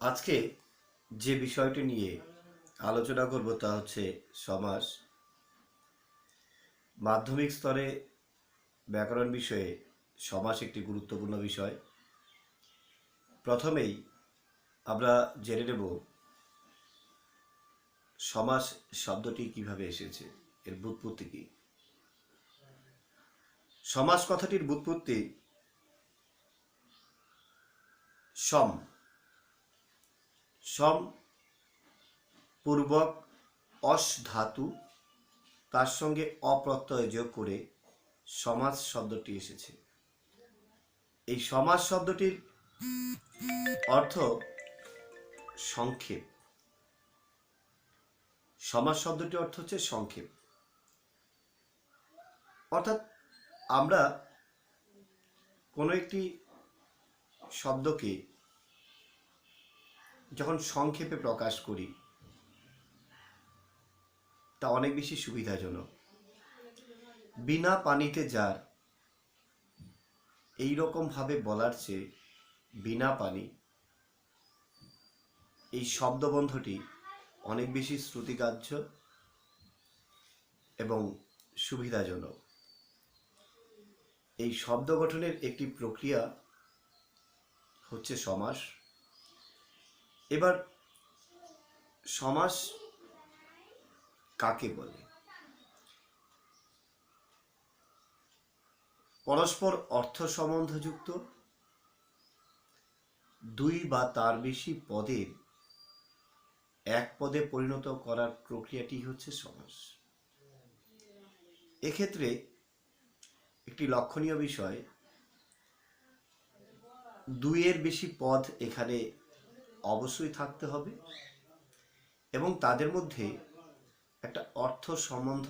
আজকে যে বিষয়টি নিয়ে আলোচনা করব তা হচ্ছে সমাস। মাধ্যমিক স্তরে ব্যাকরণ বিষয়ে সমাস একটি গুরুত্বপূর্ণ বিষয়। প্রথমেই আমরা জেনে নেব সমাস শব্দটি কিভাবে এসেছে, এর ব্যুৎপত্তি কি। সমাস কথাটির ব্যুৎপত্তি সম সম পূর্বক অস ধাতু তার সঙ্গে অপ্রত্যয় যোগ করে সমাস শব্দটি এসেছে। এই সমাস শব্দটির অর্থ সংক্ষেপ। সমাস শব্দটির অর্থ হচ্ছে সংক্ষেপ। অর্থাৎ আমরা কোনো একটি শব্দকে যখন সংক্ষেপে প্রকাশ করি তা অনেক বেশি সুবিধাজনক। বিনা পানিতে যার, এইরকমভাবে বলার চেয়ে বিনা পানি, এই শব্দবন্ধটি অনেক বেশি শ্রুতিগ্রাহ্য এবং সুবিধাজনক। এই শব্দ গঠনের একটি প্রক্রিয়া হচ্ছে সমাস। এবার সমাস কাকে বলে? পরস্পর অর্থ সম্বন্ধযুক্ত দুই বা তার বেশি পদের এক পদে পরিণত করার প্রক্রিয়াটি হচ্ছে সমাস। এক্ষেত্রে একটি লক্ষণীয় বিষয়, দুইয়ের বেশি পদ এখানে অবশ্যই থাকতে হবে এবং তাদের মধ্যে একটা অর্থ সম্বন্ধ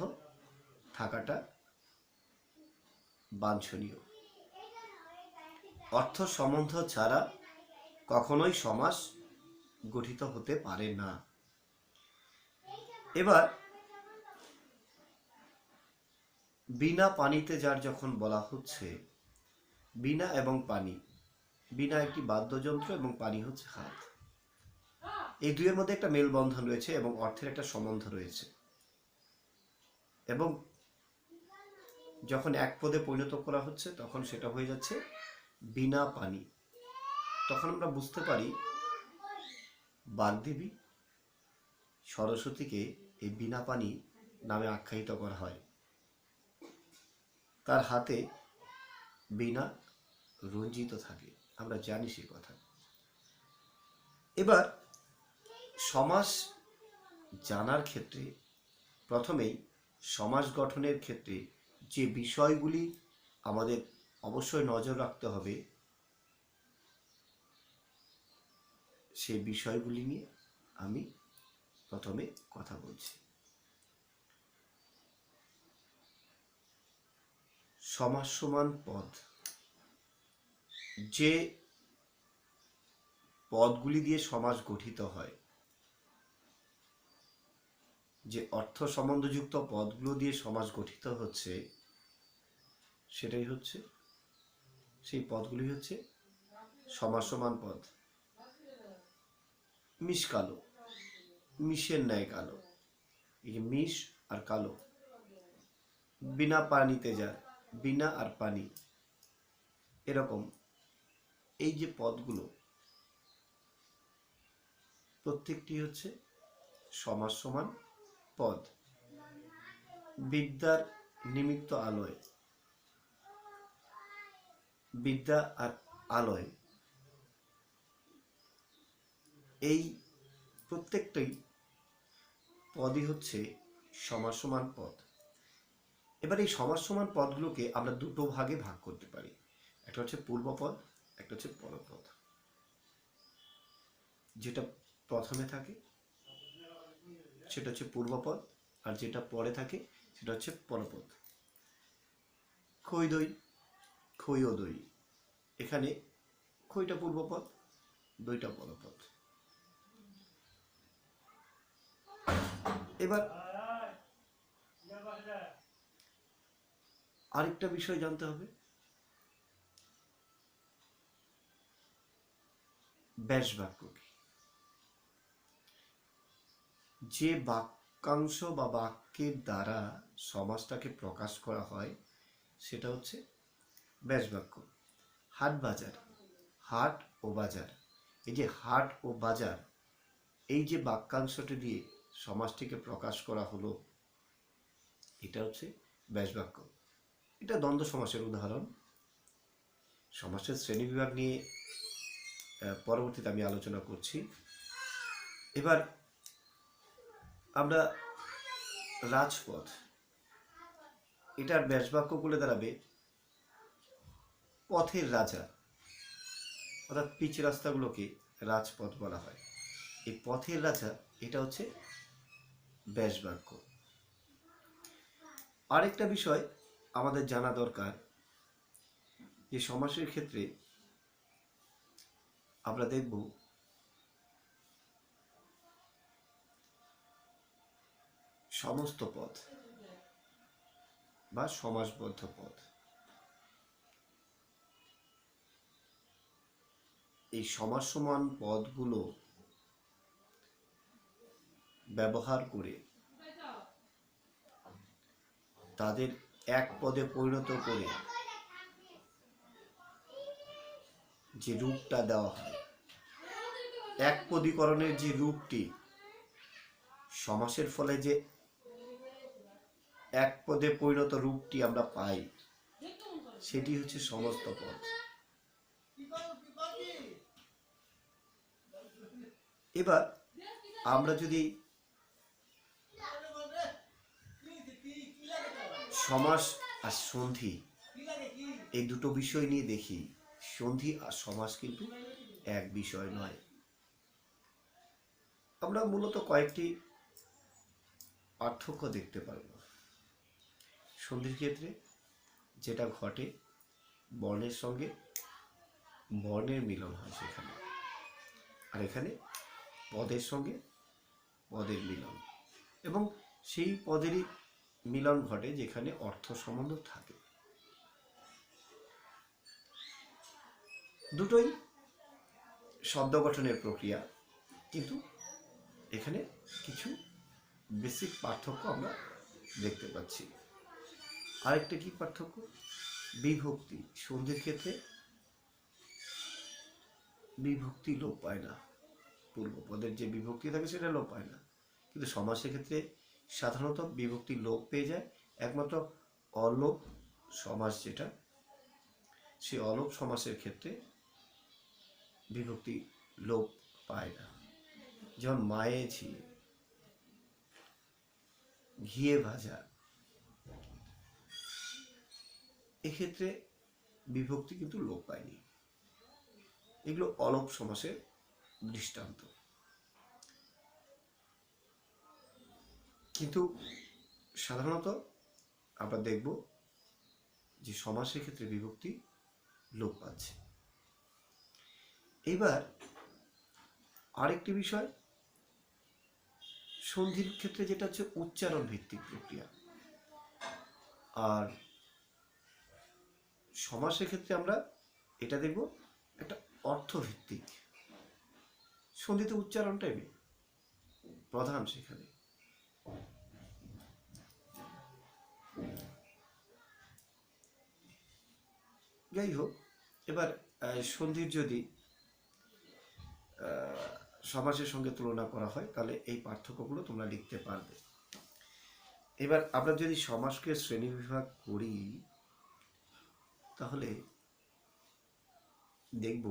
থাকাটা বাঞ্ছনীয়। অর্থ সম্বন্ধ ছাড়া কখনোই সমাস গঠিত হতে পারে না। এবার বিনা পানিতে যার যখন বলা হচ্ছে, বিনা এবং পানি, বিনা একটি বাদ্যযন্ত্র এবং পানি হচ্ছে হাত, এই দুইয়ের মধ্যে একটা মেলবন্ধন রয়েছে এবং অর্থের একটা সম্বন্ধ রয়েছে। এবং যখন এক পদে পরিণত করা হচ্ছে তখন সেটা হয়ে যাচ্ছে বিনা পানি। তখন আমরা বুঝতে পারি বাগদেবী সরস্বতীকে এই বিনা পানি নামে আখ্যায়িত করা হয়। তার হাতে বীণা রঞ্জিত থাকে, আমরা জানি সে কথা। এবার সমাস জানার ক্ষেত্রে প্রথমেই সমাস গঠনের ক্ষেত্রে যে বিষয়গুলি আমাদের অবশ্যই নজর রাখতে হবে সেই বিষয়গুলি নিয়ে আমি প্রথমে কথা বলছি। সমাস সমান পদ, যে পদগুলি দিয়ে সমাস গঠিত হয়, যে অর্থ সম্বন্ধযুক্ত পদগুলো দিয়ে সমাস গঠিত হচ্ছে, সেটাই হচ্ছে, সেই পদগুলি হচ্ছে সমাস সমান পদ। মিশ কালো, মিশের ন্যায় কালো, এই যে মিশ আর কালো। বিনা পানিতে যায়, বিনা আর পানি, এরকম এই যে পদগুলো প্রত্যেকটি হচ্ছে সমাস সমান পদ। বিদ্যার নিমিত্ত আলয়, বিদ্যা আর আলয়, এই প্রত্যেকটাই পদই হচ্ছে সমাস সমান পদ। এবার এই সমাস সমান পদগুলোকে আমরা দুটো ভাগে ভাগ করতে পারি, একটা হচ্ছে পূর্বপদ, একটা হচ্ছে পরপদ। যেটা প্রথমে থাকে সেটা হচ্ছে পূর্বপদ, আর যেটা পরে থাকে সেটা হচ্ছে পরপদ। খই দই, খই ও দই, এখানে খইটা পূর্বপদ, দইটা পরপদ। এবার আরেকটা বিষয় জানতে হবে, ব্যাস বাক্য কি। যে বাক্যাংশ বা বাক্যের দ্বারা সমাজটাকে প্রকাশ করা হয় সেটা হচ্ছে ব্যাসবাক্য। হাট বাজার, হাট ও বাজার, এই যে হাট ও বাজার, এই যে বাক্যাংশটি দিয়ে সমাজটিকে প্রকাশ করা হলো, এটা হচ্ছে ব্যাসবাক্য। এটা দ্বন্দ্ব সমাসের উদাহরণ। সমাসের শ্রেণীবিভাগ নিয়ে পরবর্তীতে আমি আলোচনা করছি। এবার আমরা রাজপথ, এটার ব্যাসবাক্য বলে দাঁড়াবে পথের রাজা, অর্থাৎ পিচ রাস্তাগুলোকে রাজপথ বলা হয়। এই পথের রাজা এটা হচ্ছে ব্যাসবাক্য। আরেকটা বিষয় আমাদের জানা দরকার যে সমাসের ক্ষেত্রে আমরা দেখব সমস্ত পদ বা সমাসবদ্ধ পদ। এই সমাসসমান পদগুলো ব্যবহার করে তাদের এক পদে পরিণত করে যে রূপটা দেওয়া হয়, এক পদীকরণের যে রূপটি, সমাসের ফলে যে এক পদে পরিণত রূপটি আমরা পাই, সেটি হচ্ছে সমস্ত পদ। এবার আমরা যদি সমাস আর সন্ধি এই দুটো বিষয় নিয়ে দেখি, সন্ধি আর সমাস কিন্তু এক বিষয় নয়। আমরা মূলত কয়েকটি পার্থক্য দেখতে পারব। সন্ধির ক্ষেত্রে যেটা ঘটে, বর্ণের সঙ্গে বর্ণের মিলন হয় সেখানে, আর এখানে পদের সঙ্গে পদের মিলন, এবং সেই পদেরই মিলন ঘটে যেখানে অর্থ সম্বন্ধ থাকে। দুটোই শব্দ গঠনের প্রক্রিয়া, কিন্তু এখানে কিছু বেসিক পার্থক্য আমরা দেখতে পাচ্ছি। আরেকটা কি পার্থক্য? বিভক্তি। সন্ধির ক্ষেত্রে বিভক্তি লোপ পায় না, পূর্বপদের যে বিভক্তি থাকে সেটা লোপ পায় না, কিন্তু সমাসের ক্ষেত্রে সাধারণত বিভক্তি লোপ পেয়ে যায়। একমাত্র অলোপ সমাস যেটা, সেই অলোপ সমাসের ক্ষেত্রে বিভক্তি লোপ পায় না। যেমন মায়ে ঝিয়ে, ঘিয়ে ভাজা, এক্ষেত্রে বিভক্তি কিন্তু লোপ পায়নি। এগুলো অলোপ সমাসের দৃষ্টান্ত। কিন্তু সাধারণত আমরা দেখব যে সমাসের ক্ষেত্রে বিভক্তি লোপ পাচ্ছে। এবার আরেকটি বিষয়, সন্ধির ক্ষেত্রে যেটা হচ্ছে উচ্চারণ ভিত্তিক প্রক্রিয়া, আর সমাসের ক্ষেত্রে আমরা এটা দেখব একটা অর্থভিত্তিক। সন্ধিতে উচ্চারণটাই প্রধান সেখানে। যাই হোক, এবার সন্ধির যদি সমাসের সঙ্গে তুলনা করা হয় তাহলে এই পার্থক্যগুলো তোমরা লিখতে পারবে। এবার আমরা যদি সমাসকে শ্রেণীবিভাগ করি তাহলে দেখব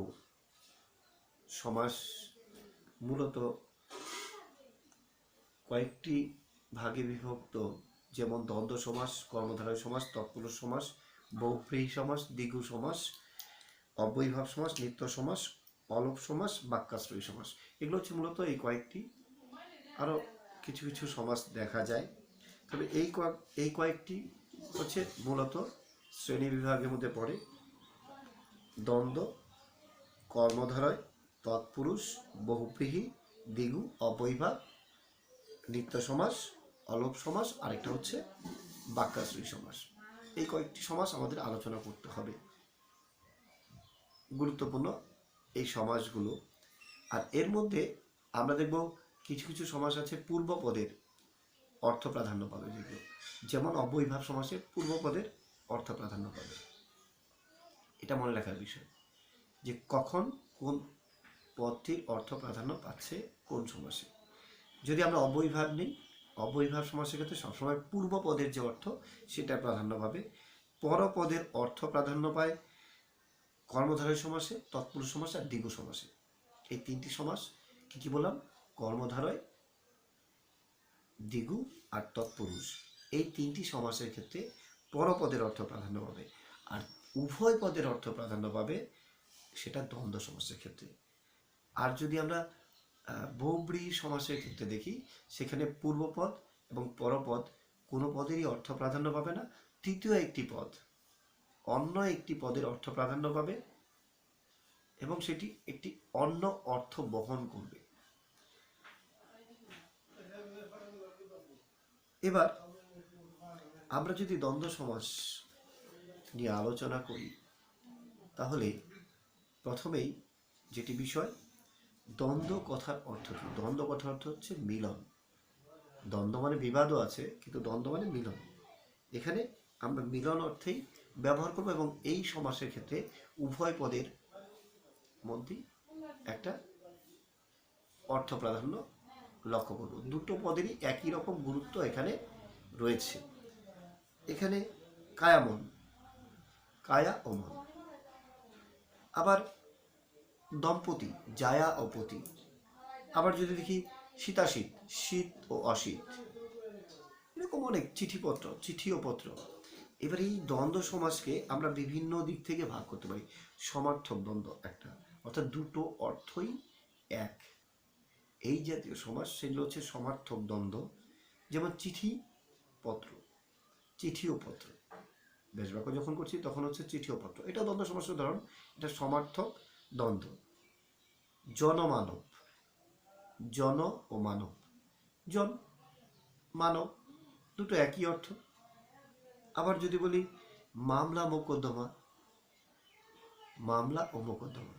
সমাস মূলত কয়েকটি ভাগে বিভক্ত, যেমন দ্বন্দ্ব সমাস, কর্মধারয় সমাস, তৎপুরুষ সমাস, বহুব্রীহি সমাস, দ্বিগু সমাস, অব্যয়ীভাব সমাস, নিত্য সমাস, অলোপ সমাস, বাক্যাশ্রয়ী সমাস। এগুলো হচ্ছে মূলত এই কয়েকটি। আরও কিছু কিছু সমাস দেখা যায়, তবে এই কয়েকটি হচ্ছে মূলত শ্রেণী বিভাগের মধ্যে পড়ে। দ্বন্দ্ব, কর্মধারয়, তৎপুরুষ, বহুব্রীহি, দ্বিগু, অব্যয়ীভাব, নিত্য সমাস, অলোপ সমাস, আরেকটা হচ্ছে বাক্যাশ্রয়ী সমাস। এই কয়েকটি সমাস আমাদের আলোচনা করতে হবে, গুরুত্বপূর্ণ এই সমাসগুলো। আর এর মধ্যে আমরা দেখব কিছু কিছু সমাস আছে পূর্বপদের অর্থ প্রাধান্য পাবে, যেগুলো যেমন অব্যয়ীভাব সমাসে পূর্বপদের অর্থ প্রাধান্য পাবে। এটা মনে রাখার বিষয় যে কখন কোন পদটির অর্থ প্রাধান্য পাচ্ছে কোন সমাসে। যদি আমরা অব্যয়ীভাব নিই, অব্যয়ীভাব সমাসের ক্ষেত্রে সবসময় পূর্বপদের যে অর্থ সেটা প্রাধান্য পাবে। পরপদের অর্থ প্রাধান্য পায় কর্মধারয় সমাসে, তৎপুরুষ সমাসে আর দ্বিগু সমাসে। এই তিনটি সমাস কি কি বললাম? কর্মধারয়, দ্বিগু আর তৎপুরুষ। এই তিনটি সমাসের ক্ষেত্রে পরপদের অর্থ প্রাধান্য পাবে, আর উভয় পদের অর্থ প্রাধান্য পাবে সেটা দ্বন্দ্ব সমাসের ক্ষেত্রে। আর যদি আমরা বহুব্রীহি সমাসের ক্ষেত্রে দেখি, সেখানে পূর্বপদ এবং পরপদ কোনো পদেরই অর্থ প্রাধান্য পাবে না। তৃতীয় একটি পদ অন্য একটি পদের অর্থ প্রাধান্য পাবে এবং সেটি একটি অন্য অর্থ বহন করবে। এবার আমরা যদি দ্বন্দ্ব সমাস নিয়ে আলোচনা করি, তাহলে প্রথমেই যেটি বিষয়, দ্বন্দ্ব কথার অর্থ কি? দ্বন্দ্ব কথার অর্থ হচ্ছে মিলন। দ্বন্দ্ব মানে বিবাদও আছে, কিন্তু দ্বন্দ্ব মানে মিলন। এখানে আমরা মিলন অর্থেই ব্যবহার করব এবং এই সমাসের ক্ষেত্রে উভয় পদের মধ্যে একটা অর্থ প্রাধান্য লক্ষ্য করব। দুটো পদেরই একই রকম গুরুত্ব এখানে রয়েছে। এখানে কায়ামন, কায়া ও মন। আবার দম্পতি, জায়া ও পতি। আবার যদি দেখি শীতাশীত, শীত ও অশীত, এরকম অনেক চিঠিপত্র, চিঠি ও পত্র। এবার এই দ্বন্দ্ব সমাসকে আমরা বিভিন্ন দিক থেকে ভাগ করতে পারি। সমার্থক দ্বন্দ্ব একটা, অর্থাৎ দুটো অর্থই এক, এই জাতীয় সমাস সেগুলো হচ্ছে সমার্থক দ্বন্দ্ব। যেমন চিঠি পত্র, চিঠি ও পত্র। বেশ বাক্য যখন করছি তখন হচ্ছে চিঠি ও পত্র, এটা দ্বন্দ্ব সমাসের উদাহরণ, এটা সমার্থক দ্বন্দ্ব। জনমানব, জন ও মানব, জন মানব দুটো একই অর্থ। আবার যদি বলি মামলা মোকদ্দমা, মামলা ও মোকদ্দমা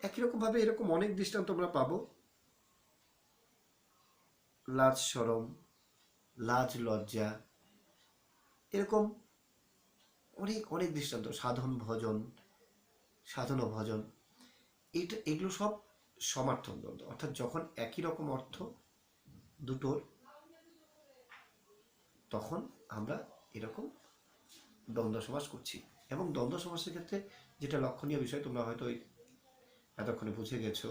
একই রকম ভাবে এরকম অনেক দৃষ্টান্ত আমরা পাবো। লাজ শরম, লাজ লজ্জা, এরকম অনেক অনেক দৃষ্টান্ত। সাধন ভজন, সাধন ও ভজন, এগুলো সব সমার্থক দ্বন্দ্ব। অর্থাৎ যখন একই রকম অর্থ দুটোর, তখন আমরা এরকম দ্বন্দ্ব সমাস করছি। এবং দ্বন্দ্ব সমাসের ক্ষেত্রে যেটা লক্ষণীয় বিষয়, তোমরা হয়তো এতক্ষণে বুঝে গেছো,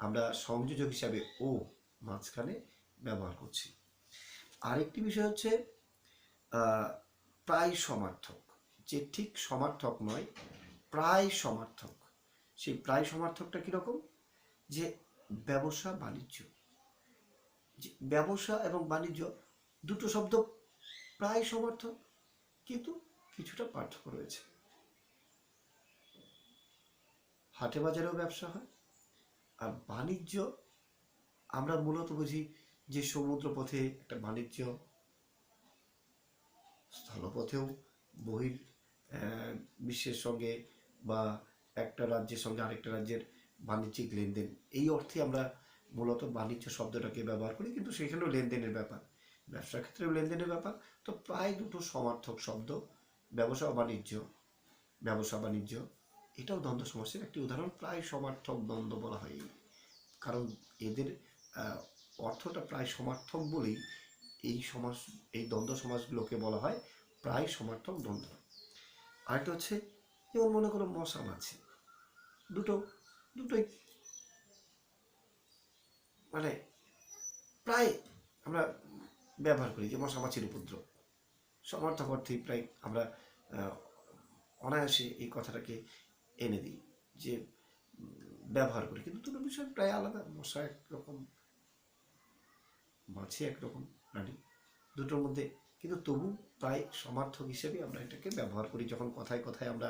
আমরা সংযোজক হিসাবে ও মাঝখানে ব্যবহার করছি। আরেকটি বিষয় হচ্ছে প্রায় সমার্থক, যে ঠিক সমার্থক নয়, প্রায় সমার্থক। সেই প্রায় সমার্থকটা কীরকম? যে ব্যবসা বাণিজ্য, যে ব্যবসা এবং বাণিজ্য দুটো শব্দ প্রায় সমার্থক, কিন্তু কিছুটা পার্থক্য রয়েছে। হাটে বাজারেও ব্যবসা হয়, আর বাণিজ্য আমরা মূলত বুঝি যে সমুদ্রপথে একটা বাণিজ্য, স্থলপথেও বহির বিশ্বের সঙ্গে বা একটা রাজ্যের সঙ্গে আরেকটা রাজ্যের বাণিজ্যিক লেনদেন, এই অর্থে আমরা মূলত বাণিজ্য শব্দটাকে ব্যবহার করি। কিন্তু সেখানেও লেনদেনের ব্যাপার, ব্যবসার ক্ষেত্রেও লেনদেনের ব্যাপার। তো প্রায় দুটো সমার্থক শব্দ, ব্যবসা বাণিজ্য, ব্যবসা বাণিজ্য, এটাও দ্বন্দ্ব সমাসের একটি উদাহরণ। প্রায় সমার্থক দ্বন্দ্ব বলা হয়, কারণ এদের অর্থটা প্রায় সমার্থক বলেই এই সমাস, এই দ্বন্দ্ব সমাসগুলোকে বলা হয় প্রায় সমার্থক দ্বন্দ্ব। আরেকটা হচ্ছে যেমন মনে করো মশা মাছি, দুটোই মানে প্রায় আমরা ব্যবহার করি, যে মশা মাছির উপদ্রব, সমার্থক অর্থেই প্রায় আমরা অনায়াসে এই কথাটাকে এনে দিই, যে ব্যবহার করি। কিন্তু দুটো বিষয় প্রায় আলাদা। মশা একরকম, মাছি একরকম প্রাণী, দুটোর মধ্যে কিন্তু তবু প্রায় সমার্থক হিসেবে আমরা এটাকে ব্যবহার করি। যখন কথায় কথায় আমরা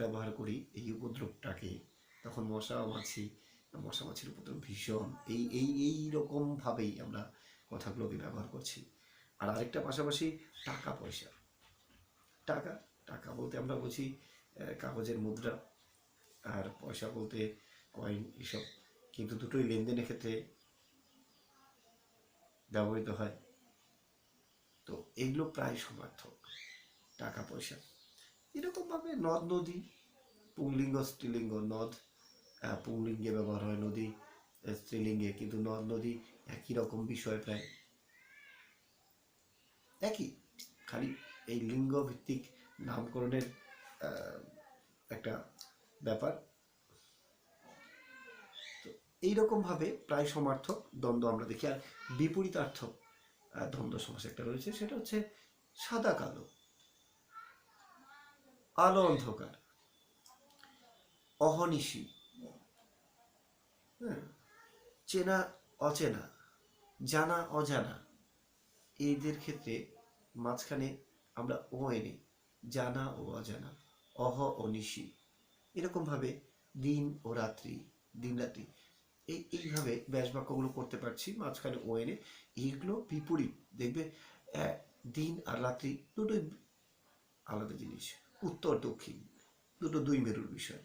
ব্যবহার করি এই উপদ্রবটাকে, তখন মশা মাছির উপদ্রব ভীষণ, এই রকমভাবেই আমরা কথাগুলোকে ব্যবহার করছি। আর আরেকটা পাশাপাশি টাকা পয়সা, টাকা বলতে আমরা বুঝি কাগজের মুদ্রা, আর পয়সা বলতে কয়েন, এসব কিন্তু দুটোই লেনদেনের ক্ষেত্রে ব্যবহৃত হয়। তো এগুলো প্রায় সমার্থক, টাকা পয়সা। এরকমভাবে নদ নদী, পুংলিঙ্গ স্ত্রীলিঙ্গ, নদ পুংলিঙ্গে ব্যবহার হয়, নদী স্ত্রীলিঙ্গে, কিন্তু নদ নদী একই রকম বিষয়, প্রায় একই, খালি এই লিঙ্গ ভিত্তিক নামকরণের একটা ব্যাপার। তো এইরকমভাবে প্রায় সমার্থক দ্বন্দ্ব আমরা দেখি। আর বিপরীতার্থক দ্বন্দ্ব সমাস একটা রয়েছে, সেটা হচ্ছে সাদা কালো, আলো অন্ধকার, অহনিশি, হ্যাঁ, চেনা অচেনা, জানা অজানা। এদের ক্ষেত্রে মাঝখানে আমরা ও এনে জানা ও অজানা, অহ ও নিশি, এরকমভাবে দিন ও রাত্রি, দিন রাত্রি, এইভাবে ব্যাস বাক্যগুলো করতে পারছি, মাঝখানে ও এনে। এইগুলো বিপরীত, দেখবে দিন আর রাত্রি দুটোই আলাদা জিনিস, উত্তর দক্ষিণ দুটো দুই মেরুর বিষয়।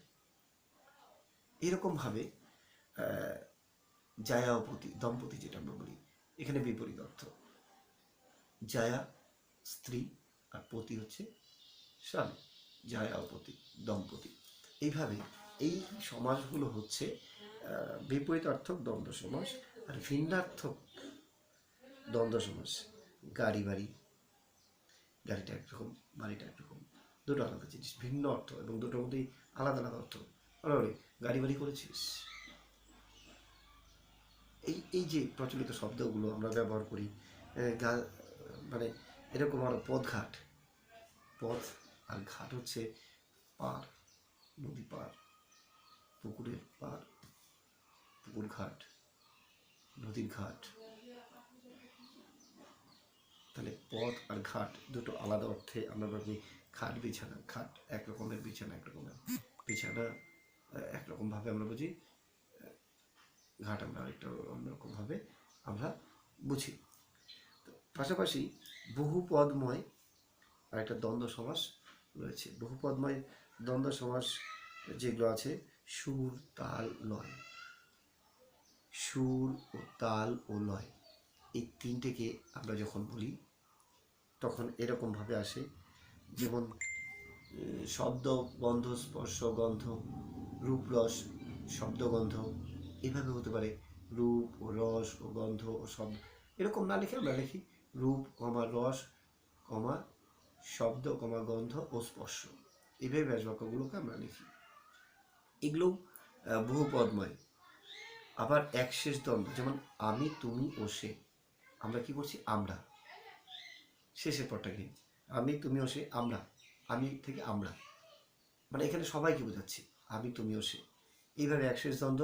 এরকমভাবে জায়া ও পতি, দম্পতি যেটা আমরা বলি, এখানে বিপরীত অর্থ। জায়া স্ত্রী আর পতি হচ্ছে স্বামী, জায়া ও পতি, দম্পতি। এইভাবে এই সমাসগুলো হচ্ছে বিপরীতার্থক দ্বন্দ্ব সমাস। আর ভিন্নার্থক দ্বন্দ্ব সমাস, গাড়ি বাড়ি, গাড়িটা একরকম, বাড়িটা একরকম, দুটো আলাদা জিনিস, ভিন্ন অর্থ, এবং দুটোর মধ্যেই আলাদা আলাদা অর্থ। গাড়ি বাড়ি করেছিস, এই যে প্রচলিত শব্দগুলো আমরা ব্যবহার করি, মানে এরকম আরো পথঘাট, পথ আর ঘাট হচ্ছে পার, নদী পার, পুকুরের পার, পুকুর ঘাট, নদীর ঘাট। তাহলে পথ আর ঘাট দুটো আলাদা অর্থে আমরা ভাবি। খাট বিছানা, খাট এক রকমের, বিছানা এক রকমের, বিছানা একরকমভাবে আমরা বুঝি, ঘাট আমরা একটা অন্যরকমভাবে আমরা বুঝি। পাশাপাশি বহুপদময় আর একটা দ্বন্দ্ব সমাস রয়েছে। বহুপদময় দ্বন্দ্ব সমাস যেগুলো আছে, সুর, তাল, লয়, সুর ও তাল ও লয়, এই তিনটেকে আমরা যখন বলি তখন এরকমভাবে আসে, যেমন শব্দ, গন্ধ, স্পর্শ, গন্ধ, রূপ, রস, শব্দ, গন্ধ, এভাবে হতে পারে। রূপ ও রস ও গন্ধ ও শব্দ, এরকম না লিখে আমরা লিখি রূপ, রস, শব্দ, গন্ধ ও স্পর্শ। এইভাবে ব্যাসবাক্যগুলোকে আমরা লিখি। এগুলো বহুপদময়। আবার একশেষ দ্বন্দ্ব, যেমন আমি, তুমি ও সে, আমরা কি করছি, আমরা, শেষের পরটা কি, আমি, তুমি ও সে, আমরা, আমি থেকে আমরা, মানে এখানে সবাইকে বোঝাচ্ছি, আমি, তুমি ও সে, এইভাবে একশেষ দ্বন্দ্ব।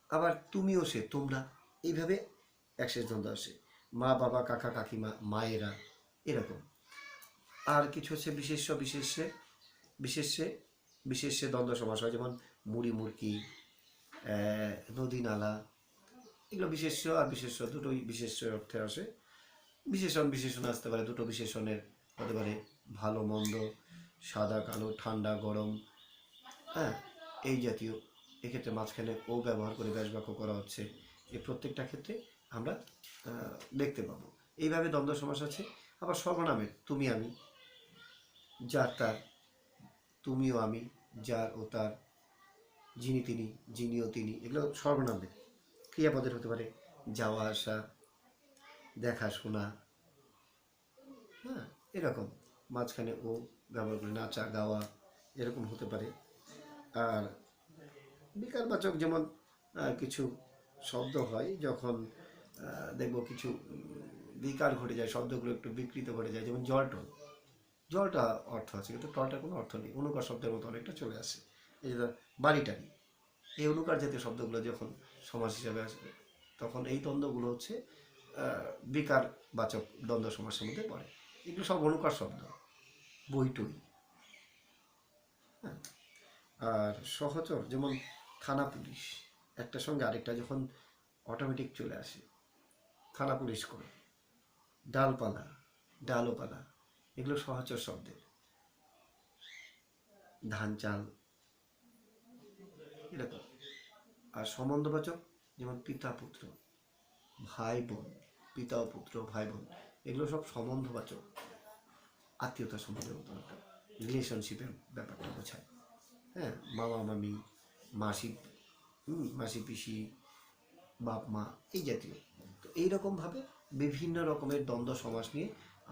আবার তুমি ও সে, তোমরা, এইভাবে একশেষ দ্বন্দ্ব আসে। মা, বাবা, কাকা, কাকিমা, মায়েরা, এরকম। আর কিছু হচ্ছে বিশেষ্য, বিশেষ্যে দ্বন্দ্ব সমাস হয়, যেমন মুড়ি, মুরকি, নদী, নালা, এগুলো বিশেষ্য আর বিশেষ্য দুটোই বিশেষ্য অর্থে আসে। বিশেষণ আসতে পারে, দুটো বিশেষণের হতে পারে ভালো মন্দ, সাদা কালো, ঠান্ডা গরম, হ্যাঁ, এই জাতীয়। এক্ষেত্রে মাঝখানে ও ব্যবহার করে ব্যাসবাক্য করা হচ্ছে, এই প্রত্যেকটা ক্ষেত্রে আমরা দেখতে পাবো। এইভাবে দ্বন্দ্ব সমাস আছে। আবার সর্বনামের তুমি আমি, যার তার, তুমি ও আমি, যার ও তার, যিনি তিনি, যিনি ও তিনি, এগুলো সর্বনামের। ক্রিয়াপদের হতে পারে যাওয়া আসা, দেখাশোনা, হ্যাঁ, এরকম। মাঝখানে ও ব্যবহার করে নাচা, গাওয়া, এরকম হতে পারে। আর বিকারবাচক, যেমন কিছু শব্দ হয় যখন দেখব কিছু বিকার ঘটে যায়, শব্দগুলো একটু বিকৃত ঘটে যায়, যেমন জলটল, জলটা অর্থ আছে কিন্তু টলটার কোনো অর্থ নেই, অনুকার শব্দের মতো অনেকটা চলে আসে। এই যে বাড়িটারি, এই অনুকার জাতীয় শব্দগুলো যখন সমাস হিসাবে আসবে, তখন এই দ্বন্দ্বগুলো হচ্ছে বিকারবাচক দ্বন্দ্ব সমাসের মধ্যে পড়ে। এগুলো সব অনুকার শব্দ, বইটই। হ্যাঁ, আর সহচর, যেমন থানা পুলিশ, একটার সঙ্গে আরেকটা যখন অটোমেটিক চলে আসে, থানা পুলিশ করে। ডালপালা, ডালোপালা, এগুলো সহচর শব্দের। ধান, চাল, এরকম। আর সম্বন্ধবাচক যেমন পিতা পুত্র, ভাই বোন, পিতা ও পুত্র, ভাই বোন, এগুলো সব সম্বন্ধবাচক, আত্মীয়তা সম্বন্ধের মতো একটা রিলেশনশিপের ব্যাপারটা বোঝায়। হ্যাঁ, মামা মামি, মাসি, মাসি পিসি, বাপ মা, এই জাতীয়। তো এইরকমভাবে বিভিন্ন রকমের দ্বন্দ্ব সমাস নিয়ে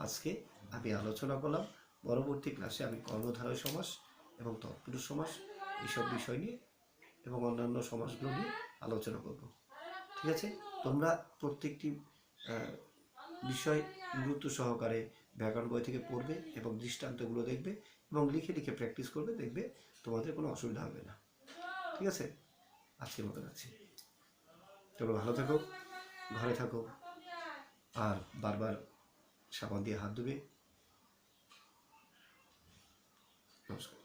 আজকে আমি আলোচনা করলাম। পরবর্তী ক্লাসে আমি কর্মধারয় সমাস এবং তৎপুরুষ সমাস এইসব বিষয় নিয়ে এবং অন্যান্য সমাসগুলো নিয়ে আলোচনা করব। ঠিক আছে? তোমরা প্রত্যেকটি বিষয় গুরুত্ব সহকারে ব্যাকরণ বই থেকে পড়বে এবং দৃষ্টান্তগুলো দেখবে এবং লিখে লিখে প্র্যাকটিস করবে, দেখবে তোমাদের কোনো অসুবিধা হবে না। ঠিক আছে? আজকের মতো রাখছি। চলো, ভালো থাকো, ঘরে থাকো, আর বারবার সাবান দিয়ে হাত ধুবে। নমস্কার।